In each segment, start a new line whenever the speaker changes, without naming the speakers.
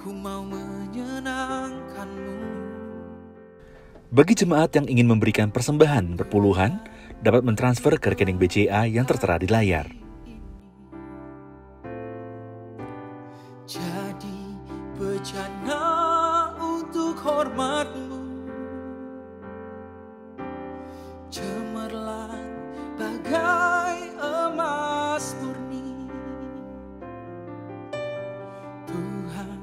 Ku mau menyenangkanmu.
Bagi jemaat yang ingin memberikan persembahan berpuluhan, dapat mentransfer ke rekening BCA yang tertera di layar.
Jadi bejana untuk hormatmu, cemerlang bagai emas murni. Tuhan,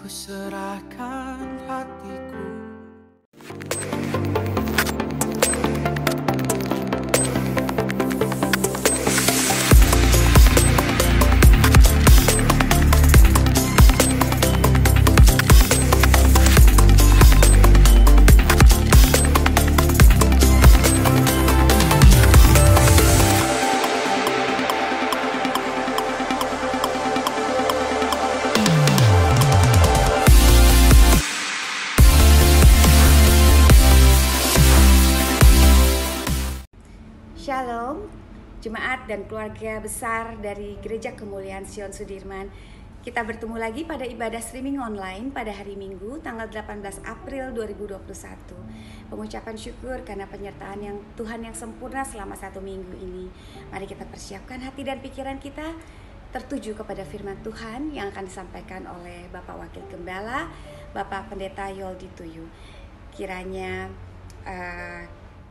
ku serahkan hatiku.
Shalom, jemaat dan keluarga besar dari Gereja Kemuliaan Sion Sudirman. Kita bertemu lagi pada ibadah streaming online pada hari Minggu, tanggal 18 April 2021. Pengucapan syukur karena penyertaan yang Tuhan yang sempurna selama 1 minggu ini. Mari kita persiapkan hati dan pikiran kita tertuju kepada firman Tuhan yang akan disampaikan oleh Bapak Wakil Gembala, Bapak Pendeta Yoldi Tuyu. Kiranya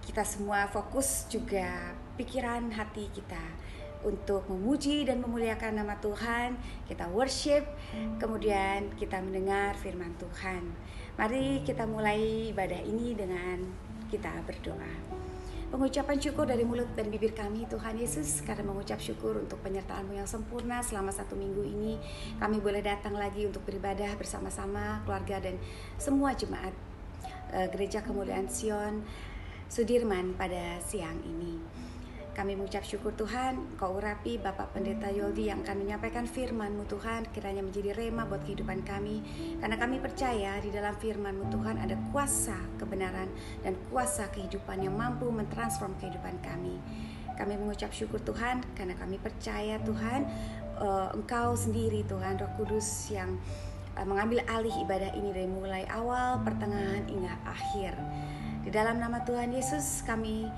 kita semua fokus juga pikiran hati kita untuk memuji dan memuliakan nama Tuhan. Kita worship, kemudian kita mendengar firman Tuhan. Mari kita mulai ibadah ini dengan kita berdoa. Pengucapan syukur dari mulut dan bibir kami, Tuhan Yesus, karena mengucap syukur untuk penyertaan-Mu yang sempurna selama 1 minggu ini. Kami boleh datang lagi untuk beribadah bersama-sama keluarga dan semua jemaat Gereja Kemuliaan Sion Sudirman pada siang ini. Kami mengucap syukur Tuhan, Kau urapi Bapak Pendeta Yoldi yang akan menyampaikan firman-Mu Tuhan, kiranya menjadi rema buat kehidupan kami. Karena kami percaya di dalam firman-Mu Tuhan ada kuasa kebenaran dan kuasa kehidupan yang mampu mentransform kehidupan kami. Kami mengucap syukur Tuhan karena kami percaya Tuhan, Engkau sendiri Tuhan, Roh Kudus yang mengambil alih ibadah ini dari mulai awal, pertengahan hingga akhir. Di dalam nama Tuhan Yesus kami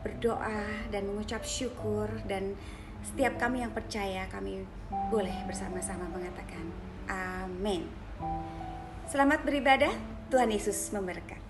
berdoa dan mengucap syukur, dan setiap kami yang percaya kami boleh bersama-sama mengatakan amin. Selamat beribadah, Tuhan Yesus memberkati.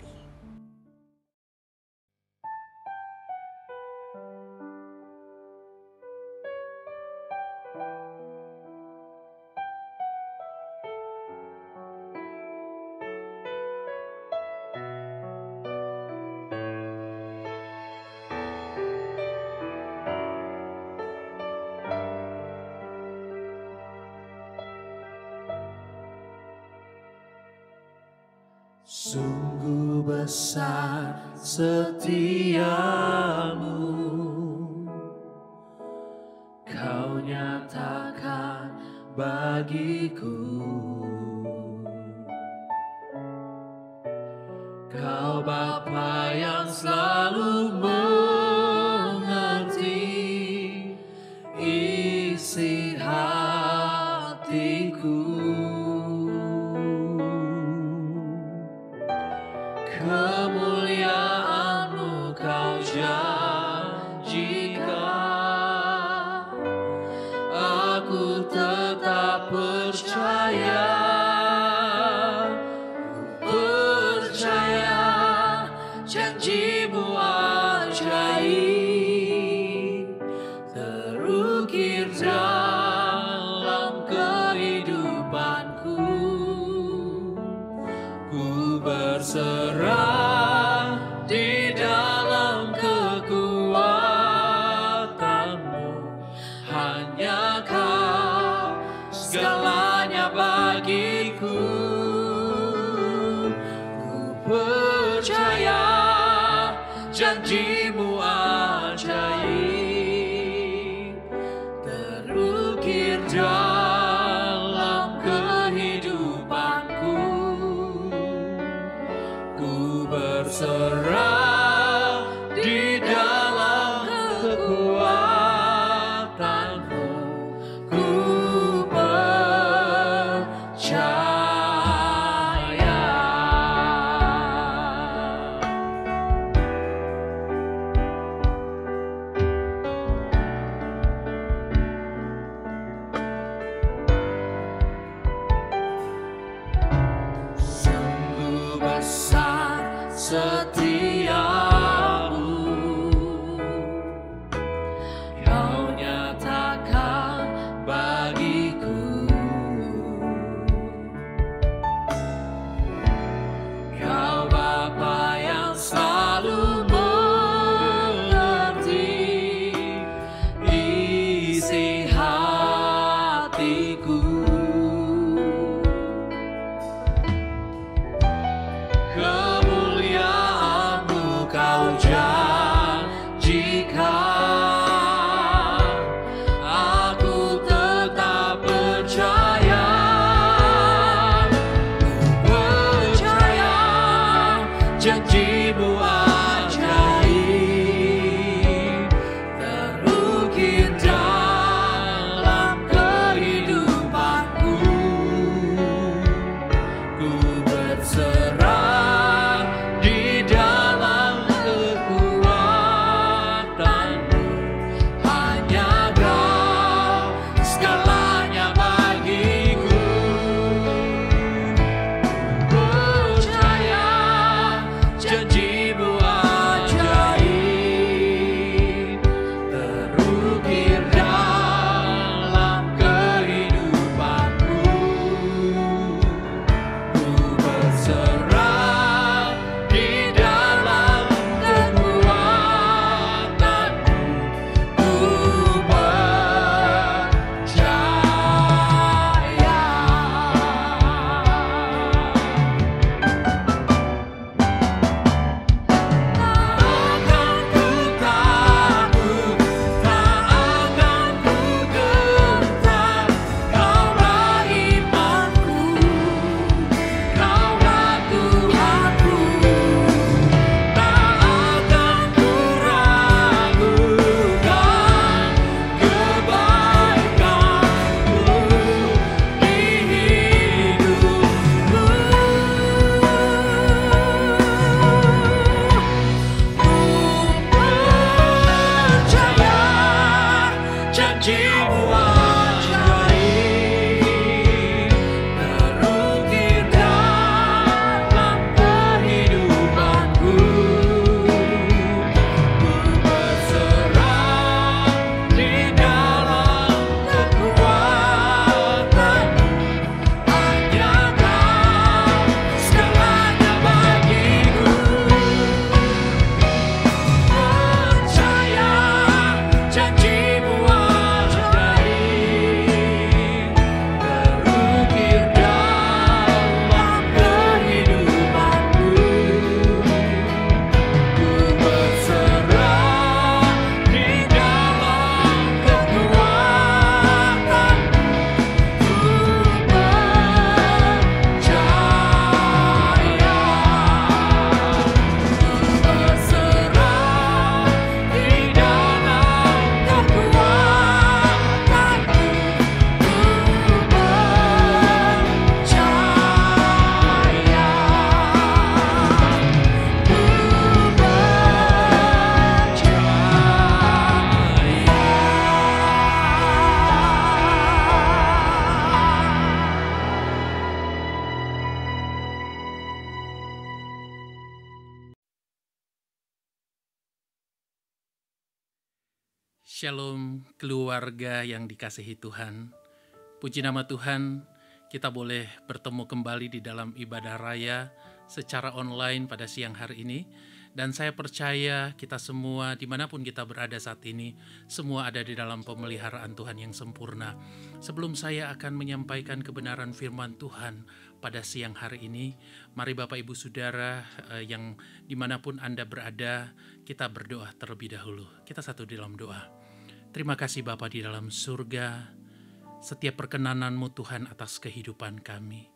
Sungguh besar setiamu, Kau nyatakan bagiku. Kau Bapa yang selalu mengerti isi hatiku. Kemuliaan-Mu Kau janjikan, aku tetap percaya. Percaya janji-Mu ajaib terukir dalam kehidupanku. Ku berserah di dalam kekuatan-Mu, hanya Kau segalanya bagiku. Ku percaya janji-Mu ajaib terukir dalam kehidupanku. Ku berserah di dalam kekuatan-Mu. Ku percaya. setiamu, Kau nyatakan bagiku. Kau Bapa yang selalu mengerti isi hatiku. Kemuliaan-Mu Kau janjikan, aku tetap percaya. Ku percaya janji-Mu ajaib terukir dalam kehidupanku. Ku berserah di dalam kekuatan-Mu, hanya Kau segalanya bagiku. Ku percaya janji-Mu ajaib terukir dalam kehidupanku. Ku berserah di dalam kekuatan-Mu, ku janji-Mu ajaib terukir dalam kehidupanku. Ku berserah di dalam kekuatan-Mu, hanya Kau segalanya bagiku. Percaya janji-Mu ajaib terukir dalam kehidupanku. Ku berserah di dalam kekuatan-Mu, ku percaya. Ku berserah di dalam kekuatan-Mu, ku
Shalom keluarga yang dikasihi Tuhan. Puji nama Tuhan, kita boleh bertemu kembali di dalam ibadah raya secara online pada siang hari ini. Dan saya percaya kita semua dimanapun kita berada saat ini, semua ada di dalam pemeliharaan Tuhan yang sempurna. Sebelum saya akan menyampaikan kebenaran firman Tuhan pada siang hari ini, mari Bapak Ibu Saudara yang dimanapun Anda berada, kita berdoa terlebih dahulu. Kita satu di dalam doa. Terima kasih Bapa di dalam surga, setiap perkenanan-Mu Tuhan atas kehidupan kami.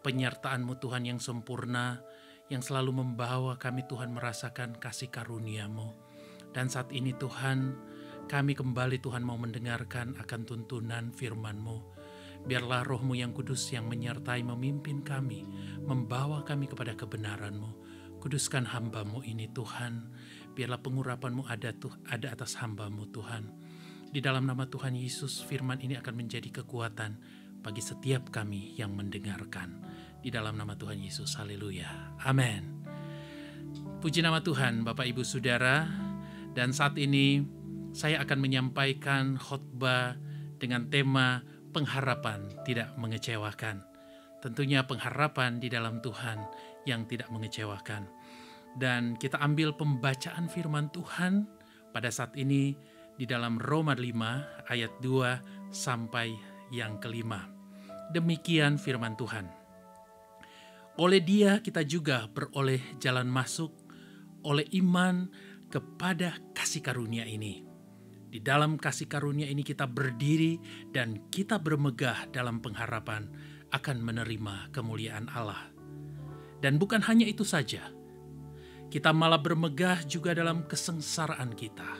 Penyertaan-Mu Tuhan yang sempurna, yang selalu membawa kami Tuhan merasakan kasih karunia-Mu. Dan saat ini Tuhan, kami kembali Tuhan mau mendengarkan akan tuntunan firman-Mu. Biarlah Roh-Mu yang kudus yang menyertai memimpin kami, membawa kami kepada kebenaran-Mu. Kuduskan hamba-Mu ini Tuhan, biarlah pengurapan-Mu ada atas hamba-Mu Tuhan. Di dalam nama Tuhan Yesus, firman ini akan menjadi kekuatan bagi setiap kami yang mendengarkan. Di dalam nama Tuhan Yesus, haleluya, amin. Puji nama Tuhan, Bapak Ibu Saudara, dan saat ini saya akan menyampaikan khotbah dengan tema pengharapan tidak mengecewakan. Tentunya pengharapan di dalam Tuhan yang tidak mengecewakan. Dan kita ambil pembacaan firman Tuhan pada saat ini di dalam Roma 5 ayat 2 sampai yang kelima. Demikian firman Tuhan. Oleh Dia kita juga beroleh jalan masuk oleh iman kepada kasih karunia ini. Di dalam kasih karunia ini kita berdiri dan kita bermegah dalam pengharapan akan menerima kemuliaan Allah. Dan bukan hanya itu saja, kita malah bermegah juga dalam kesengsaraan kita.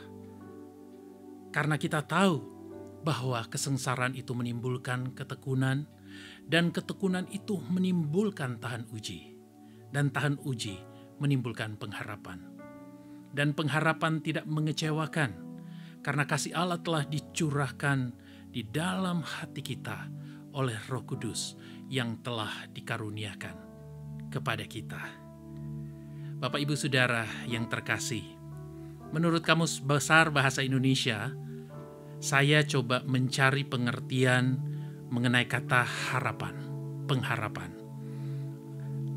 Karena kita tahu bahwa kesengsaraan itu menimbulkan ketekunan, dan ketekunan itu menimbulkan tahan uji, dan tahan uji menimbulkan pengharapan. Dan pengharapan tidak mengecewakan, karena kasih Allah telah dicurahkan di dalam hati kita oleh Roh Kudus yang telah dikaruniakan kepada kita. Bapak Ibu Saudara yang terkasih, menurut Kamus Besar Bahasa Indonesia, saya coba mencari pengertian mengenai kata harapan, pengharapan.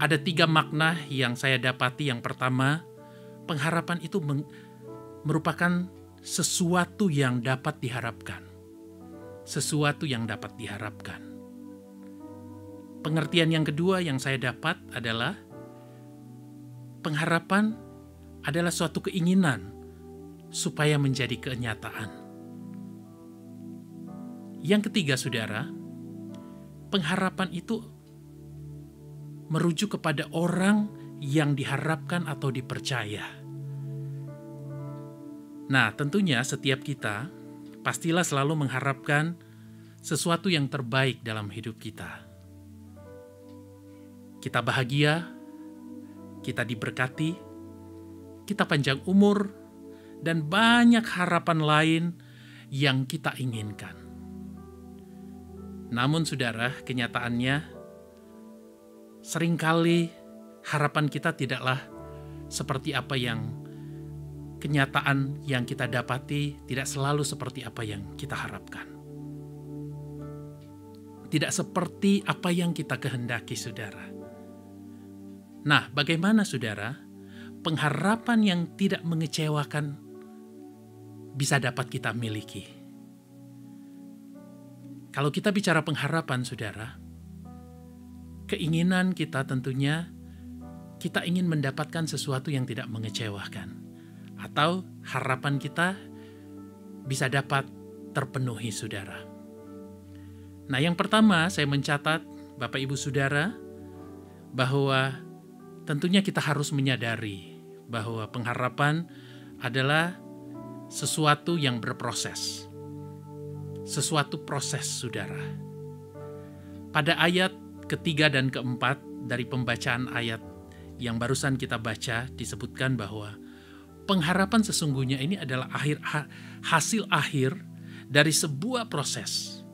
Ada 3 makna yang saya dapati. Yang pertama, pengharapan itu merupakan sesuatu yang dapat diharapkan. Sesuatu yang dapat diharapkan. Pengertian yang kedua yang saya dapat adalah pengharapan adalah suatu keinginan supaya menjadi kenyataan. Yang ketiga, saudara, pengharapan itu merujuk kepada orang yang diharapkan atau dipercaya. Nah, tentunya setiap kita pastilah selalu mengharapkan sesuatu yang terbaik dalam hidup kita. Kita bahagia, kita diberkati, kita panjang umur, dan banyak harapan lain yang kita inginkan. Namun saudara, kenyataannya seringkali harapan kita tidaklah seperti apa yang kenyataan yang kita dapati, tidak selalu seperti apa yang kita harapkan. Tidak seperti apa yang kita kehendaki, saudara. Nah, bagaimana saudara, pengharapan yang tidak mengecewakan bisa dapat kita miliki? Kalau kita bicara pengharapan, saudara, keinginan kita tentunya kita ingin mendapatkan sesuatu yang tidak mengecewakan, atau harapan kita bisa dapat terpenuhi, saudara. Nah, yang pertama saya mencatat, Bapak Ibu Saudara, bahwa tentunya kita harus menyadari bahwa pengharapan adalah sesuatu yang berproses. Sesuatu proses, saudara. Pada ayat ketiga dan keempat dari pembacaan ayat yang barusan kita baca disebutkan bahwa pengharapan sesungguhnya ini adalah hasil akhir dari sebuah proses.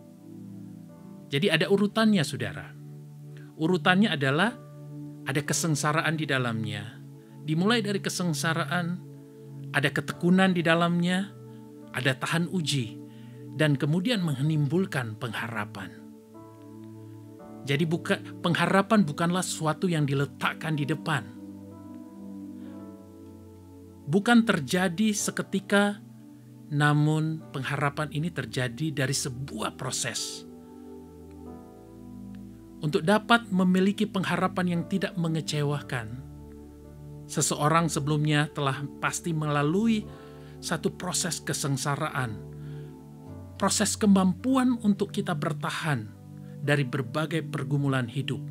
Jadi ada urutannya, saudara. Urutannya adalah ada kesengsaraan di dalamnya. Dimulai dari kesengsaraan, ada ketekunan di dalamnya, ada tahan uji, dan kemudian menimbulkan pengharapan. Jadi pengharapan bukanlah sesuatu yang diletakkan di depan. Bukan terjadi seketika, namun pengharapan ini terjadi dari sebuah proses. Untuk dapat memiliki pengharapan yang tidak mengecewakan, seseorang sebelumnya telah pasti melalui satu proses kesengsaraan, proses kemampuan untuk kita bertahan dari berbagai pergumulan hidup,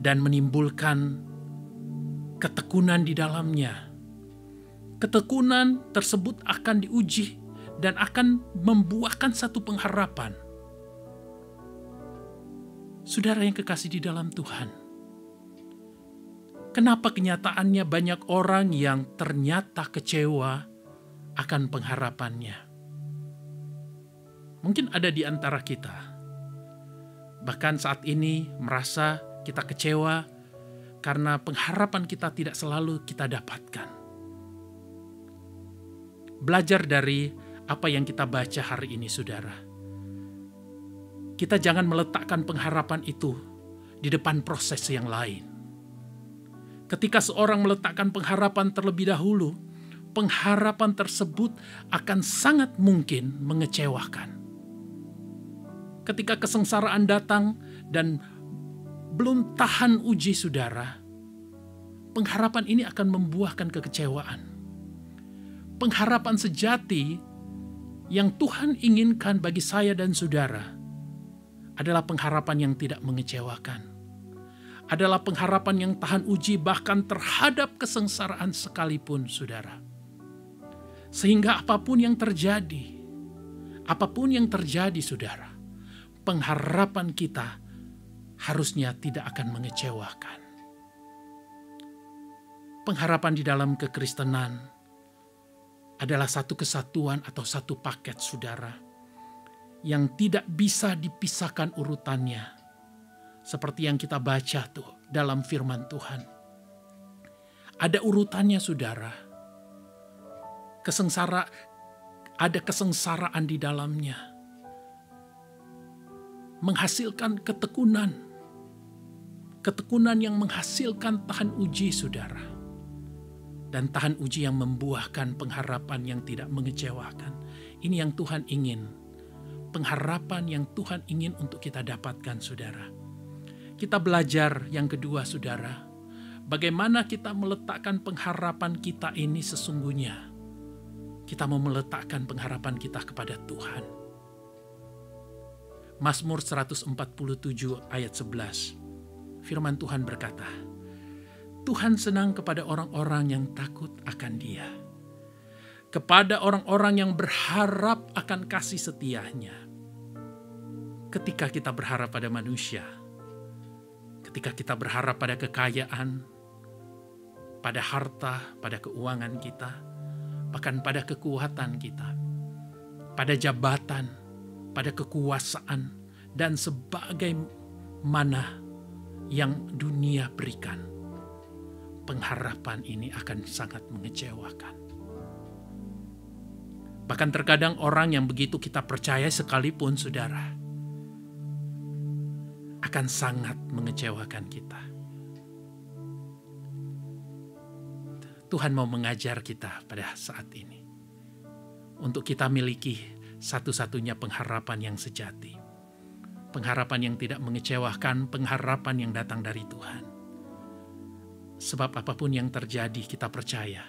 dan menimbulkan ketekunan di dalamnya. Ketekunan tersebut akan diuji dan akan membuahkan satu pengharapan. Saudara yang kekasih di dalam Tuhan, kenapa kenyataannya banyak orang yang ternyata kecewa akan pengharapannya? Mungkin ada di antara kita, bahkan saat ini merasa kita kecewa karena pengharapan kita tidak selalu kita dapatkan. Belajar dari apa yang kita baca hari ini, saudara. Kita jangan meletakkan pengharapan itu di depan proses yang lain. Ketika seorang meletakkan pengharapan terlebih dahulu, pengharapan tersebut akan sangat mungkin mengecewakan. Ketika kesengsaraan datang dan belum tahan uji, saudara, pengharapan ini akan membuahkan kekecewaan. Pengharapan sejati yang Tuhan inginkan bagi saya dan saudara adalah pengharapan yang tidak mengecewakan. Adalah pengharapan yang tahan uji bahkan terhadap kesengsaraan sekalipun, saudara. Sehingga apapun yang terjadi, saudara, pengharapan kita harusnya tidak akan mengecewakan. Pengharapan di dalam kekristenan adalah satu kesatuan atau satu paket, saudara, yang tidak bisa dipisahkan urutannya. Seperti yang kita baca tuh dalam firman Tuhan. Ada urutannya, saudara. Ada kesengsaraan di dalamnya. Menghasilkan ketekunan. Ketekunan yang menghasilkan tahan uji, saudara. Dan tahan uji yang membuahkan pengharapan yang tidak mengecewakan. Ini yang Tuhan ingin. Pengharapan yang Tuhan ingin untuk kita dapatkan, saudara. Kita belajar yang kedua, saudara. Bagaimana kita meletakkan pengharapan kita ini sesungguhnya. Kita mau meletakkan pengharapan kita kepada Tuhan. Mazmur 147 ayat 11. Firman Tuhan berkata, Tuhan senang kepada orang-orang yang takut akan Dia. Kepada orang-orang yang berharap akan kasih setianya. Ketika kita berharap pada manusia, ketika kita berharap pada kekayaan, pada harta, pada keuangan kita, bahkan pada kekuatan kita, pada jabatan, pada kekuasaan, dan sebagaimana yang dunia berikan, pengharapan ini akan sangat mengecewakan. Bahkan terkadang orang yang begitu kita percaya sekalipun, saudara, akan sangat mengecewakan kita. Tuhan mau mengajar kita pada saat ini untuk kita miliki satu-satunya pengharapan yang sejati. Pengharapan yang tidak mengecewakan, pengharapan yang datang dari Tuhan. Sebab apapun yang terjadi, kita percaya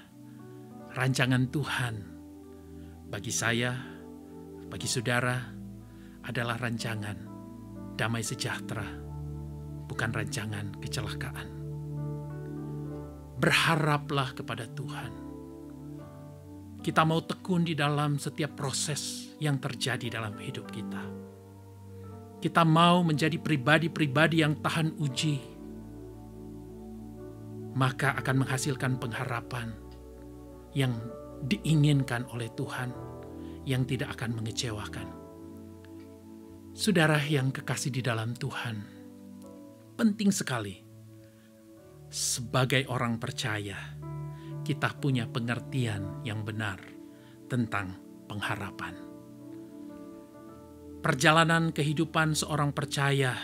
rancangan Tuhan bagi saya, bagi saudara adalah rancangan damai sejahtera, bukan rancangan kecelakaan. Berharaplah kepada Tuhan. Kita mau tekun di dalam setiap proses yang terjadi dalam hidup kita. Kita mau menjadi pribadi-pribadi yang tahan uji, maka akan menghasilkan pengharapan yang diinginkan oleh Tuhan, yang tidak akan mengecewakan. Saudara yang kekasih di dalam Tuhan, penting sekali sebagai orang percaya kita punya pengertian yang benar tentang pengharapan. Perjalanan kehidupan seorang percaya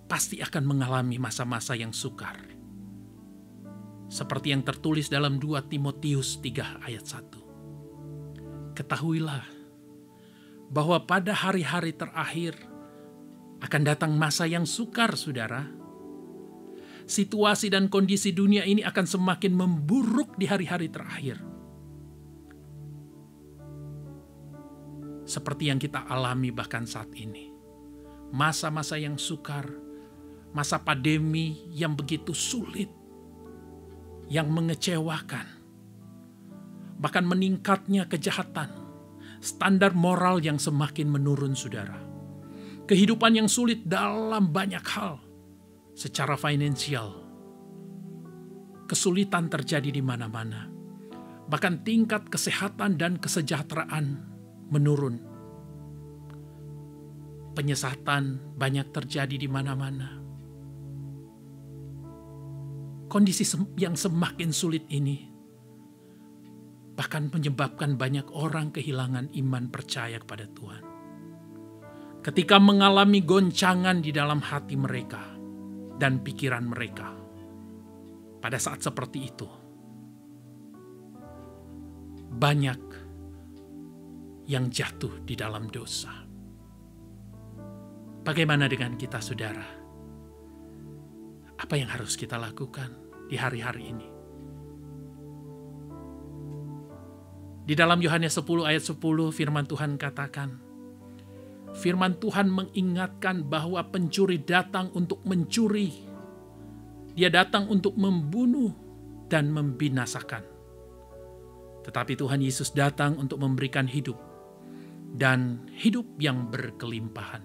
pasti akan mengalami masa-masa yang sukar. Seperti yang tertulis dalam 2 Timotius 3 ayat 1. Ketahuilah bahwa pada hari-hari terakhir akan datang masa yang sukar, saudara. Situasi dan kondisi dunia ini akan semakin memburuk di hari-hari terakhir. Seperti yang kita alami bahkan saat ini. Masa-masa yang sukar, masa pandemi yang begitu sulit, yang mengecewakan, bahkan meningkatnya kejahatan, standar moral yang semakin menurun, saudara. Kehidupan yang sulit dalam banyak hal. Secara finansial, kesulitan terjadi di mana-mana. Bahkan tingkat kesehatan dan kesejahteraan menurun. Penyesatan banyak terjadi di mana-mana. kondisi yang semakin sulit ini bahkan menyebabkan banyak orang kehilangan iman percaya kepada Tuhan. Ketika mengalami goncangan di dalam hati mereka dan pikiran mereka, pada saat seperti itu, banyak yang jatuh di dalam dosa. Bagaimana dengan kita, saudara? Apa yang harus kita lakukan di hari-hari ini? Di dalam Yohanes 10 ayat 10 firman Tuhan katakan, firman Tuhan mengingatkan bahwa pencuri datang untuk mencuri. Dia datang untuk membunuh dan membinasakan. Tetapi Tuhan Yesus datang untuk memberikan hidup dan hidup yang berkelimpahan.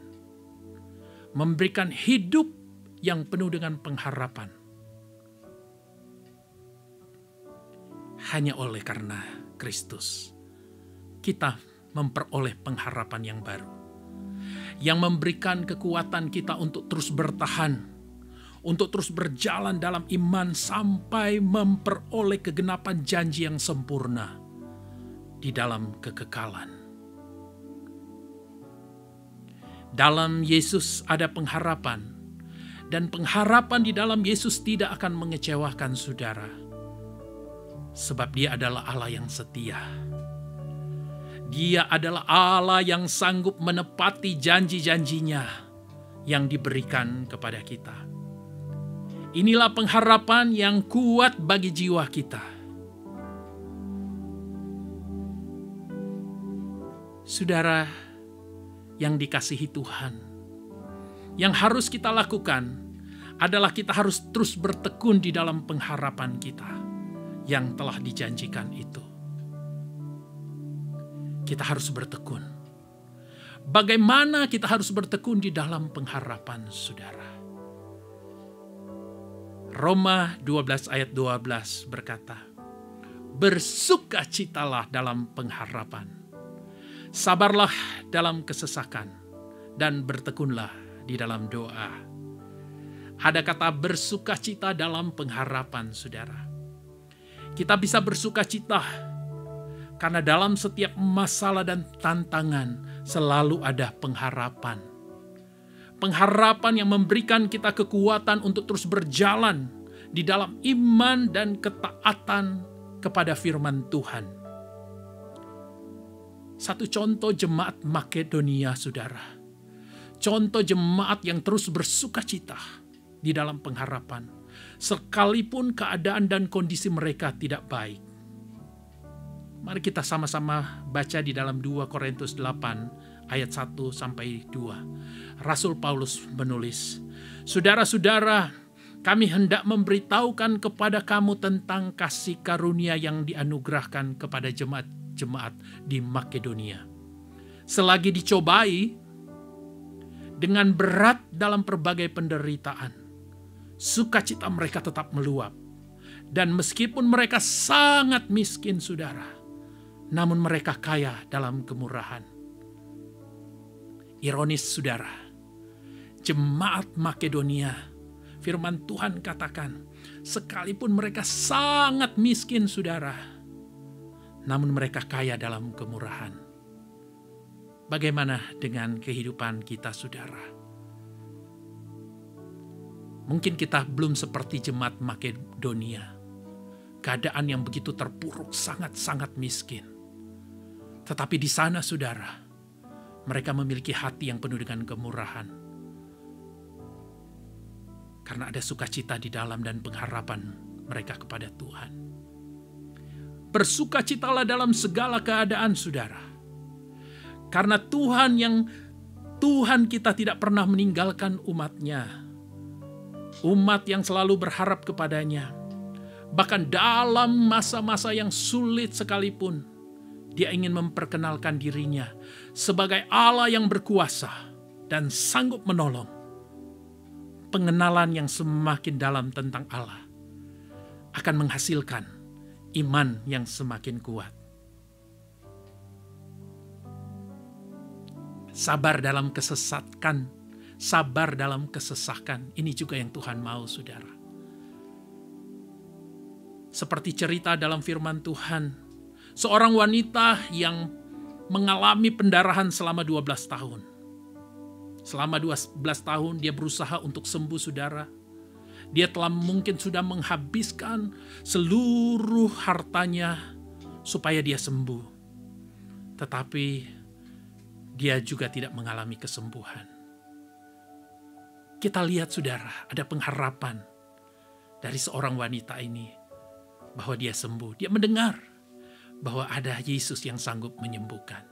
Memberikan hidup yang penuh dengan pengharapan. Hanya oleh karena Kristus, kita memperoleh pengharapan yang baru. Yang memberikan kekuatan kita untuk terus bertahan, untuk terus berjalan dalam iman sampai memperoleh kegenapan janji yang sempurna di dalam kekekalan. Dalam Yesus ada pengharapan, dan pengharapan di dalam Yesus tidak akan mengecewakan saudara. Sebab Dia adalah Allah yang setia. Dia adalah Allah yang sanggup menepati janji-janjinya yang diberikan kepada kita. Inilah pengharapan yang kuat bagi jiwa kita. Saudara yang dikasihi Tuhan, yang harus kita lakukan adalah kita harus terus bertekun di dalam pengharapan kita yang telah dijanjikan itu. Kita harus bertekun. Bagaimana kita harus bertekun di dalam pengharapan, saudara? Roma 12 ayat 12 berkata, bersukacitalah dalam pengharapan, sabarlah dalam kesesakan, dan bertekunlah di dalam doa. Ada kata bersukacita dalam pengharapan, saudara. Kita bisa bersukacita karena dalam setiap masalah dan tantangan selalu ada pengharapan. Pengharapan yang memberikan kita kekuatan untuk terus berjalan di dalam iman dan ketaatan kepada firman Tuhan. Satu contoh jemaat Makedonia, saudara. Contoh jemaat yang terus bersukacita di dalam pengharapan, sekalipun keadaan dan kondisi mereka tidak baik. Mari kita sama-sama baca di dalam 2 Korintus 8 ayat 1 sampai 2. Rasul Paulus menulis, saudara-saudara, kami hendak memberitahukan kepada kamu tentang kasih karunia yang dianugerahkan kepada jemaat-jemaat di Makedonia. Selagi dicobai dengan berat dalam berbagai penderitaan, sukacita mereka tetap meluap. Dan meskipun mereka sangat miskin, saudara, namun mereka kaya dalam kemurahan. Ironis, saudara, jemaat Makedonia, firman Tuhan katakan, sekalipun mereka sangat miskin, saudara, namun mereka kaya dalam kemurahan. Bagaimana dengan kehidupan kita, saudara? Mungkin kita belum seperti jemaat Makedonia. Keadaan yang begitu terpuruk, sangat-sangat miskin. Tetapi di sana, saudara, mereka memiliki hati yang penuh dengan kemurahan. Karena ada sukacita di dalam dan pengharapan mereka kepada Tuhan. Bersukacitalah dalam segala keadaan, saudara. Karena Tuhan kita tidak pernah meninggalkan umat-Nya. Umat yang selalu berharap kepadanya. Bahkan dalam masa-masa yang sulit sekalipun, Dia ingin memperkenalkan dirinya sebagai Allah yang berkuasa dan sanggup menolong. Pengenalan yang semakin dalam tentang Allah akan menghasilkan iman yang semakin kuat. Sabar dalam sabar dalam kesesakan. Ini juga yang Tuhan mau, saudara. Seperti cerita dalam firman Tuhan, seorang wanita yang mengalami pendarahan selama 12 tahun. Selama 12 tahun dia berusaha untuk sembuh, saudara. Dia telah mungkin sudah menghabiskan seluruh hartanya supaya dia sembuh. Tetapi dia juga tidak mengalami kesembuhan. Kita lihat, saudara, ada pengharapan dari seorang wanita ini bahwa dia sembuh. Dia mendengar bahwa ada Yesus yang sanggup menyembuhkan.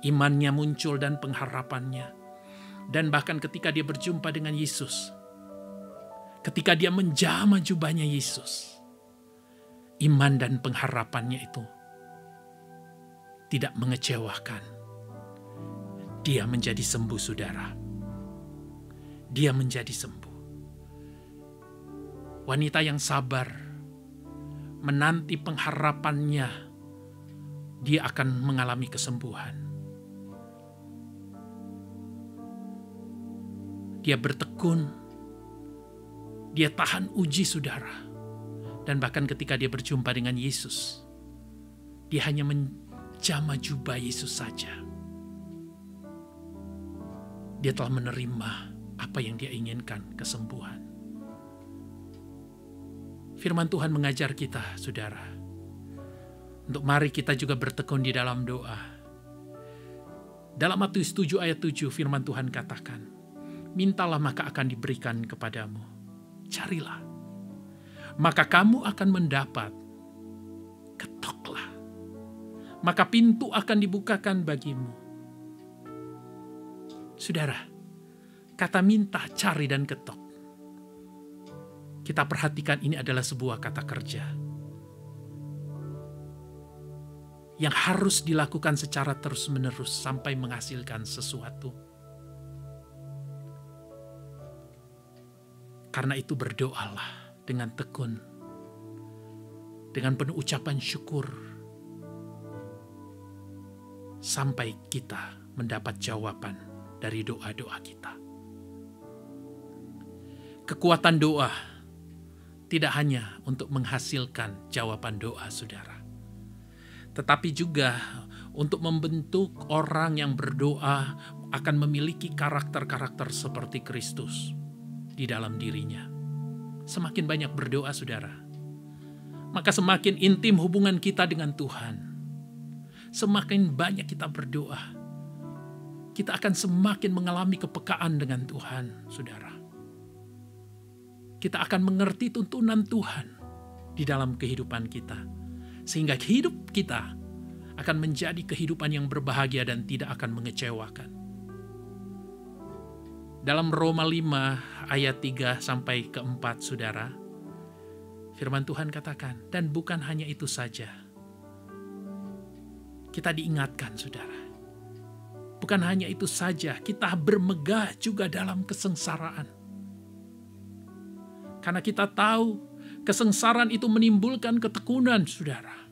Imannya muncul dan pengharapannya. Dan bahkan ketika dia berjumpa dengan Yesus, ketika dia menjamah jubahnya Yesus, iman dan pengharapannya itu tidak mengecewakan. Dia menjadi sembuh, saudara. Dia menjadi sembuh. Wanita yang sabar menanti pengharapannya, dia akan mengalami kesembuhan. Dia bertekun, dia tahan uji, saudara. Dan bahkan ketika dia berjumpa dengan Yesus, dia hanya menjamah jubah Yesus saja. Dia telah menerima apa yang dia inginkan, kesembuhan. Firman Tuhan mengajar kita, saudara, untuk mari kita juga bertekun di dalam doa. Dalam Matius 7 ayat 7 firman Tuhan katakan, mintalah maka akan diberikan kepadamu. Carilah, maka kamu akan mendapat. Ketoklah, maka pintu akan dibukakan bagimu. Saudara, kata minta, cari, dan ketok, kita perhatikan ini adalah sebuah kata kerja yang harus dilakukan secara terus-menerus sampai menghasilkan sesuatu. Karena itu berdoalah dengan tekun, dengan penuh ucapan syukur, sampai kita mendapat jawaban dari doa-doa kita. Kekuatan doa tidak hanya untuk menghasilkan jawaban doa, saudara, tetapi juga untuk membentuk orang yang berdoa akan memiliki karakter-karakter seperti Kristus di dalam dirinya. Semakin banyak berdoa, saudara, maka semakin intim hubungan kita dengan Tuhan. Semakin banyak kita berdoa, kita akan semakin mengalami kepekaan dengan Tuhan, saudara. Kita akan mengerti tuntunan Tuhan di dalam kehidupan kita, sehingga hidup kita akan menjadi kehidupan yang berbahagia dan tidak akan mengecewakan. Dalam Roma 5 ayat 3 sampai ke 4, saudara, firman Tuhan katakan, dan bukan hanya itu saja. Kita diingatkan, saudara. Bukan hanya itu saja, kita bermegah juga dalam kesengsaraan. Karena kita tahu kesengsaraan itu menimbulkan ketekunan, saudara.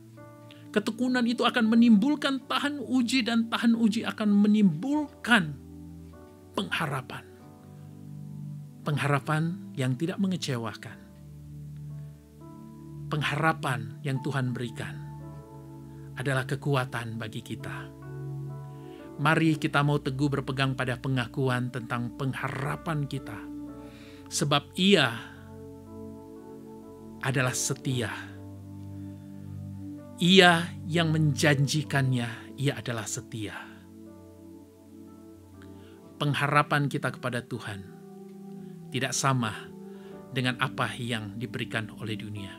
Ketekunan itu akan menimbulkan tahan uji, dan tahan uji akan menimbulkan pengharapan. Pengharapan yang tidak mengecewakan. Pengharapan yang Tuhan berikan adalah kekuatan bagi kita. Mari kita mau teguh berpegang pada pengakuan tentang pengharapan kita. Sebab Ia adalah setia. Ia yang menjanjikannya, Ia adalah setia. Pengharapan kita kepada Tuhan tidak sama dengan apa yang diberikan oleh dunia.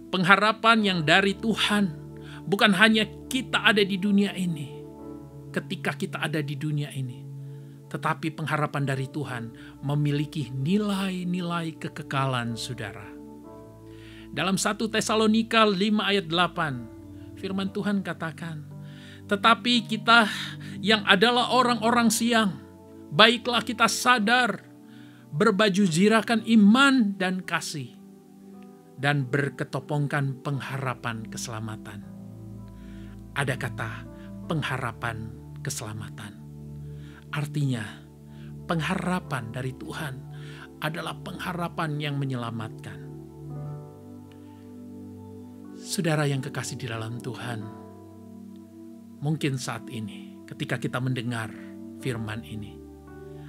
Pengharapan yang dari Tuhan bukan hanya kita ada di dunia ini, ketika kita ada di dunia ini, tetapi pengharapan dari Tuhan memiliki nilai-nilai kekekalan, saudara. Dalam 1 Tesalonika 5 ayat 8, firman Tuhan katakan, tetapi kita yang adalah orang-orang siang, baiklah kita sadar, berbaju zirakan iman dan kasih, dan berketopongkan pengharapan keselamatan. Ada kata pengharapan keselamatan. Artinya, pengharapan dari Tuhan adalah pengharapan yang menyelamatkan. Saudara yang kekasih di dalam Tuhan, mungkin saat ini ketika kita mendengar firman ini,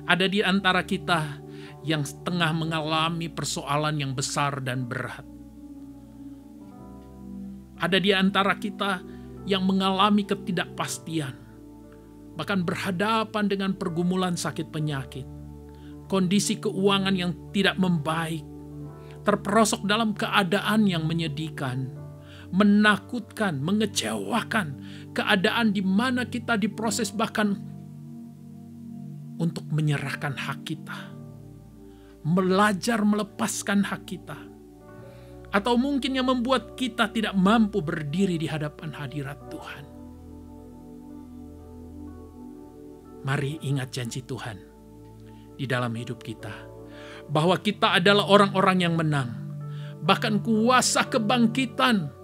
ada di antara kita yang tengah mengalami persoalan yang besar dan berat. Ada di antara kita yang mengalami ketidakpastian, bahkan berhadapan dengan pergumulan sakit penyakit, kondisi keuangan yang tidak membaik, terperosok dalam keadaan yang menyedihkan, menakutkan, mengecewakan, keadaan di mana kita diproses bahkan untuk menyerahkan hak kita, belajar melepaskan hak kita, atau mungkin yang membuat kita tidak mampu berdiri di hadapan hadirat Tuhan. Mari ingat janji Tuhan di dalam hidup kita, bahwa kita adalah orang-orang yang menang, bahkan kuasa kebangkitan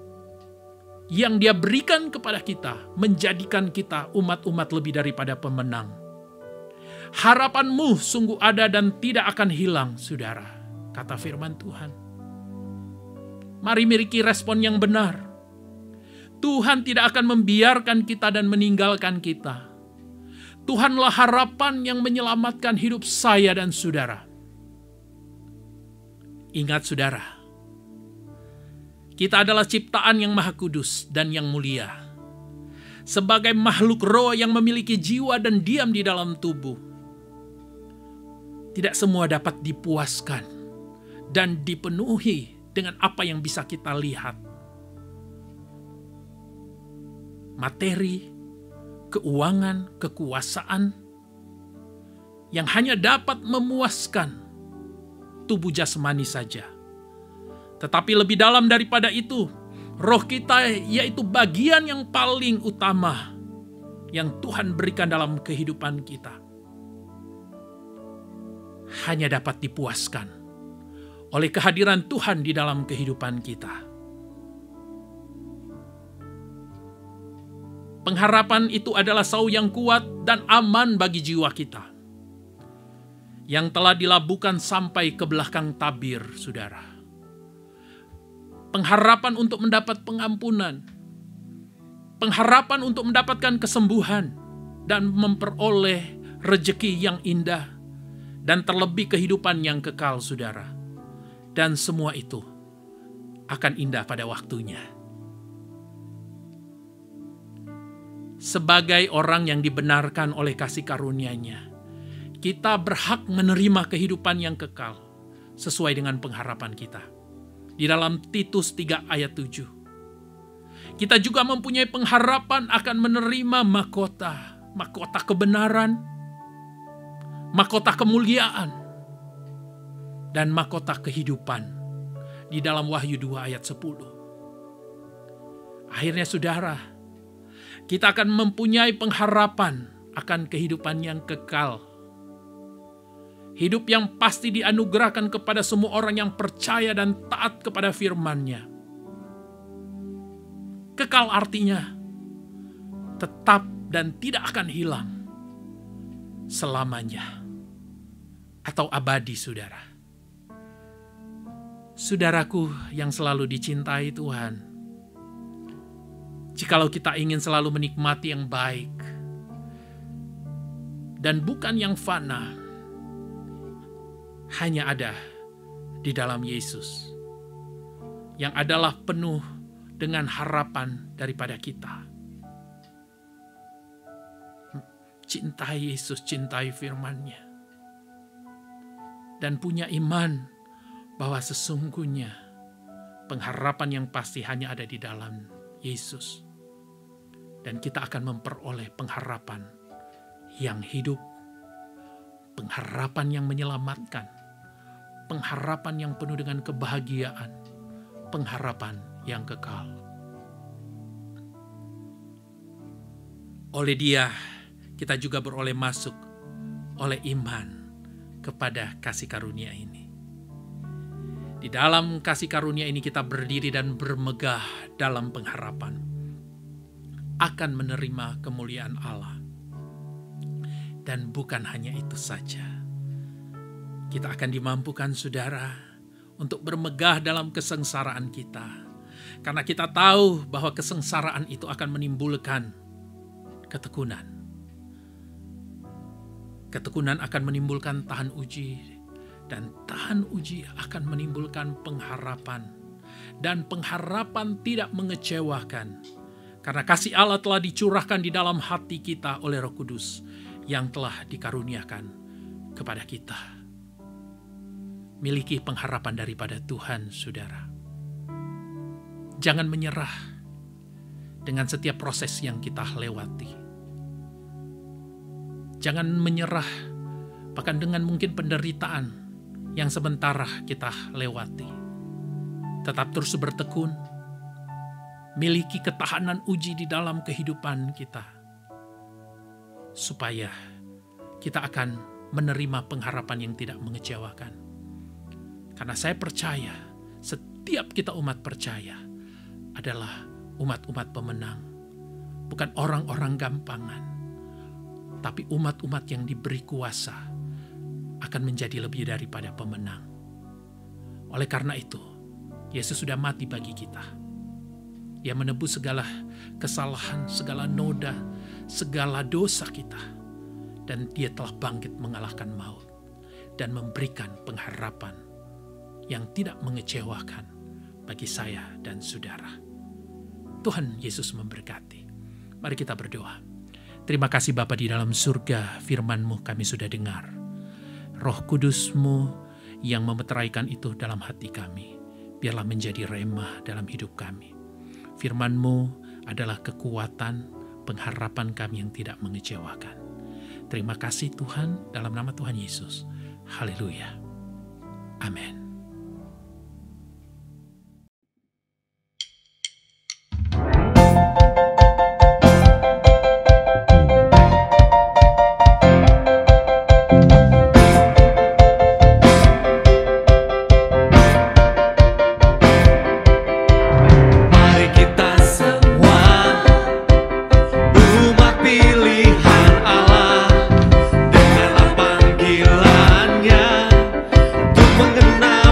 yang Dia berikan kepada kita menjadikan kita umat-umat lebih daripada pemenang. Harapanmu sungguh ada dan tidak akan hilang, saudara, kata firman Tuhan. Mari miliki respon yang benar. Tuhan tidak akan membiarkan kita dan meninggalkan kita. Tuhanlah harapan yang menyelamatkan hidup saya dan saudara. Ingat saudara, kita adalah ciptaan yang maha kudus dan yang mulia. Sebagai makhluk roh yang memiliki jiwa dan diam di dalam tubuh, tidak semua dapat dipuaskan dan dipenuhi dengan apa yang bisa kita lihat. Materi, keuangan, kekuasaan yang hanya dapat memuaskan tubuh jasmani saja. Tetapi lebih dalam daripada itu, roh kita yaitu bagian yang paling utama yang Tuhan berikan dalam kehidupan kita, hanya dapat dipuaskan oleh kehadiran Tuhan di dalam kehidupan kita. Pengharapan itu adalah sau yang kuat dan aman bagi jiwa kita, yang telah dilabuhkan sampai ke belakang tabir, saudara. Pengharapan untuk mendapat pengampunan, pengharapan untuk mendapatkan kesembuhan dan memperoleh rejeki yang indah, dan terlebih kehidupan yang kekal, saudara. Dan semua itu akan indah pada waktunya. Sebagai orang yang dibenarkan oleh kasih karunia-Nya, kita berhak menerima kehidupan yang kekal sesuai dengan pengharapan kita. Di dalam Titus 3 ayat 7. Kita juga mempunyai pengharapan akan menerima mahkota, mahkota kebenaran, mahkota kemuliaan, dan mahkota kehidupan di dalam Wahyu 2 ayat 10. Akhirnya saudara, kita akan mempunyai pengharapan akan kehidupan yang kekal. Hidup yang pasti dianugerahkan kepada semua orang yang percaya dan taat kepada firman-Nya. Kekal artinya tetap dan tidak akan hilang selamanya atau abadi, saudara. Saudaraku yang selalu dicintai Tuhan, jikalau kita ingin selalu menikmati yang baik dan bukan yang fana, hanya ada di dalam Yesus yang adalah penuh dengan harapan daripada kita. Cintai Yesus, cintai firman-Nya, dan punya iman bahwa sesungguhnya pengharapan yang pasti hanya ada di dalam Yesus. Dan kita akan memperoleh pengharapan yang hidup, pengharapan yang menyelamatkan, pengharapan yang penuh dengan kebahagiaan, pengharapan yang kekal. Oleh Dia, kita juga beroleh masuk oleh iman kepada kasih karunia ini. Di dalam kasih karunia ini kita berdiri dan bermegah dalam pengharapan akan menerima kemuliaan Allah. Dan bukan hanya itu saja, kita akan dimampukan, saudara, untuk bermegah dalam kesengsaraan kita, Karena kita tahu bahwa kesengsaraan itu akan menimbulkan ketekunan. Ketekunan akan menimbulkan tahan uji, dan tahan uji akan menimbulkan pengharapan. Dan pengharapan tidak mengecewakan, karena kasih Allah telah dicurahkan di dalam hati kita oleh Roh Kudus yang telah dikaruniakan kepada kita. Miliki pengharapan daripada Tuhan, saudara. Jangan menyerah dengan setiap proses yang kita lewati. Jangan menyerah bahkan dengan mungkin penderitaan yang sementara kita lewati. Tetap terus bertekun, miliki ketahanan uji di dalam kehidupan kita, supaya kita akan menerima pengharapan yang tidak mengecewakan. Karena saya percaya, setiap kita umat percaya adalah umat-umat pemenang. Bukan orang-orang gampangan, tapi umat-umat yang diberi kuasa akan menjadi lebih daripada pemenang. Oleh karena itu, Yesus sudah mati bagi kita. Dia menebus segala kesalahan, segala noda, segala dosa kita. Dan dia telah bangkit mengalahkan maut dan memberikan pengharapan yang tidak mengecewakan bagi saya dan saudara. Tuhan Yesus memberkati. Mari kita berdoa. Terima kasih Bapa di dalam surga, firman-Mu kami sudah dengar. Roh Kudus-Mu yang memeteraikan itu dalam hati kami, biarlah menjadi remah dalam hidup kami. Firman-Mu adalah kekuatan, pengharapan kami yang tidak mengecewakan. Terima kasih Tuhan, dalam nama Tuhan Yesus. Haleluya. Amin.
Mari kita semua umat pilihan Allah, dengarlah panggilannya untuk mengenal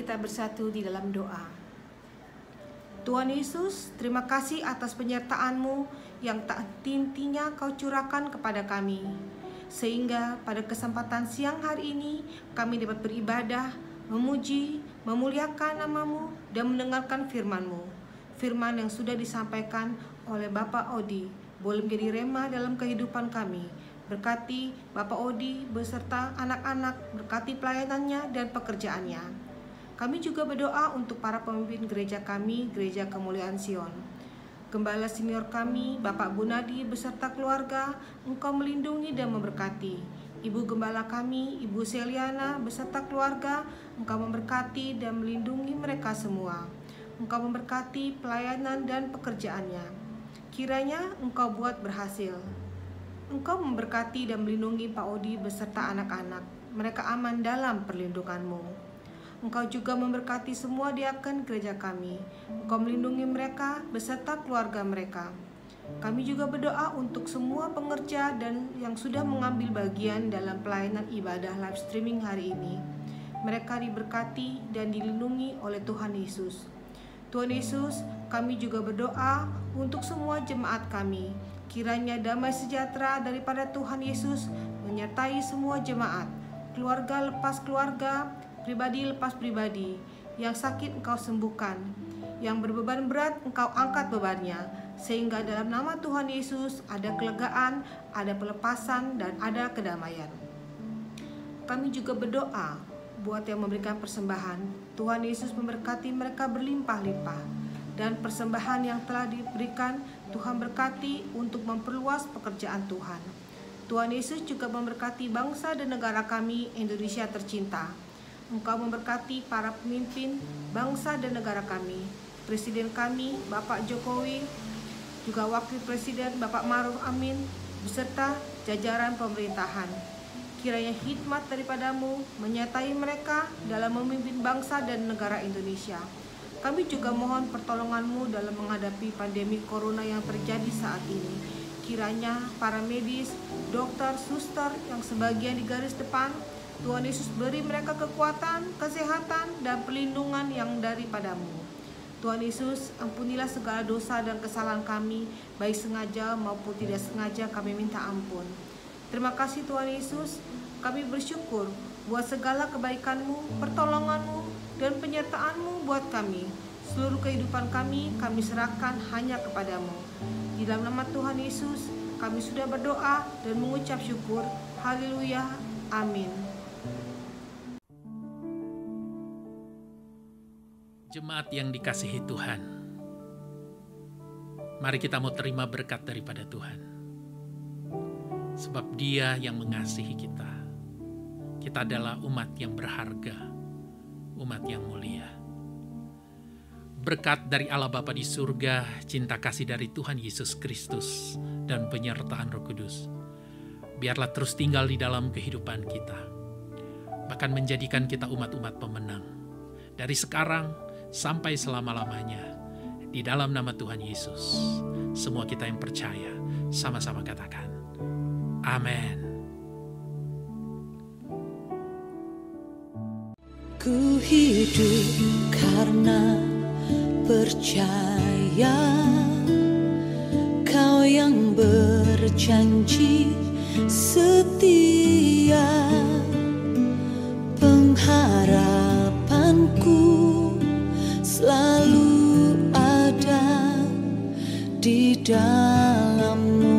kita bersatu di dalam doa. Tuhan Yesus, terima kasih atas penyertaan-Mu yang tak henti-hentinya Kau curahkan kepada kami. Sehingga pada kesempatan siang hari ini kami dapat beribadah, memuji, memuliakan nama-Mu dan mendengarkan firman-Mu. Firman yang sudah disampaikan oleh Bapak Odi boleh menjadi rema dalam kehidupan kami. Berkati Bapak Odi beserta anak-anak, berkati pelayanannya dan pekerjaannya. Kami juga berdoa untuk para pemimpin gereja kami, Gereja Kemuliaan Sion. Gembala senior kami, Bapak Bunadi beserta keluarga, Engkau melindungi dan memberkati. Ibu Gembala kami, Ibu Seliana beserta keluarga, Engkau memberkati dan melindungi mereka semua. Engkau memberkati pelayanan dan pekerjaannya. Kiranya Engkau buat berhasil. Engkau memberkati dan melindungi Pak Odi beserta anak-anak. Mereka aman dalam perlindungan-Mu. Engkau juga memberkati semua diaken gereja kami. Engkau melindungi mereka beserta keluarga mereka. Kami juga berdoa untuk semua pengerja dan yang sudah mengambil bagian dalam pelayanan ibadah live streaming hari ini. Mereka diberkati dan dilindungi oleh Tuhan Yesus. Tuhan Yesus, kami juga berdoa untuk semua jemaat kami. Kiranya damai sejahtera daripada Tuhan Yesus menyertai semua jemaat, keluarga lepas keluarga, pribadi lepas pribadi. Yang sakit Engkau sembuhkan, yang berbeban berat Engkau angkat bebannya, sehingga dalam nama Tuhan Yesus ada kelegaan, ada pelepasan, dan ada kedamaian. Kami juga berdoa buat yang memberikan persembahan. Tuhan Yesus memberkati mereka berlimpah-limpah. Dan persembahan yang telah diberikan, Tuhan berkati untuk memperluas pekerjaan Tuhan. Tuhan Yesus juga memberkati bangsa dan negara kami, Indonesia tercinta. Engkau memberkati para pemimpin bangsa dan negara kami, Presiden kami, Bapak Jokowi, juga Wakil Presiden Bapak Ma'ruf Amin, beserta jajaran pemerintahan. Kiranya hikmat daripada-Mu menyertai mereka dalam memimpin bangsa dan negara Indonesia. Kami juga mohon pertolongan-Mu dalam menghadapi pandemi corona yang terjadi saat ini. Kiranya para medis, dokter, suster yang sebagian di garis depan, Tuhan Yesus beri mereka kekuatan, kesehatan, dan perlindungan yang daripada-Mu. Tuhan Yesus, ampunilah segala dosa dan kesalahan kami, baik sengaja maupun tidak sengaja kami minta ampun. Terima kasih Tuhan Yesus, kami bersyukur buat segala kebaikan-Mu, pertolongan-Mu, dan penyertaan-Mu buat kami. Seluruh kehidupan kami serahkan hanya kepada-Mu. Di dalam nama Tuhan Yesus, kami sudah berdoa dan mengucap syukur. Haleluya. Amin.
Jemaat yang dikasihi Tuhan, mari kita mau terima berkat daripada Tuhan. Sebab Dia yang mengasihi kita. Kita adalah umat yang berharga, umat yang mulia. Berkat dari Allah Bapa di surga, cinta kasih dari Tuhan Yesus Kristus, dan penyertaan Roh Kudus, biarlah terus tinggal di dalam kehidupan kita, bahkan menjadikan kita umat-umat pemenang, dari sekarang sampai selama-lamanya. Di dalam nama Tuhan Yesus, semua kita yang percaya, sama-sama katakan, amin.
Ku hidup karena percaya, Kau yang berjanji setia, pengharapanku selalu ada di dalam-Mu.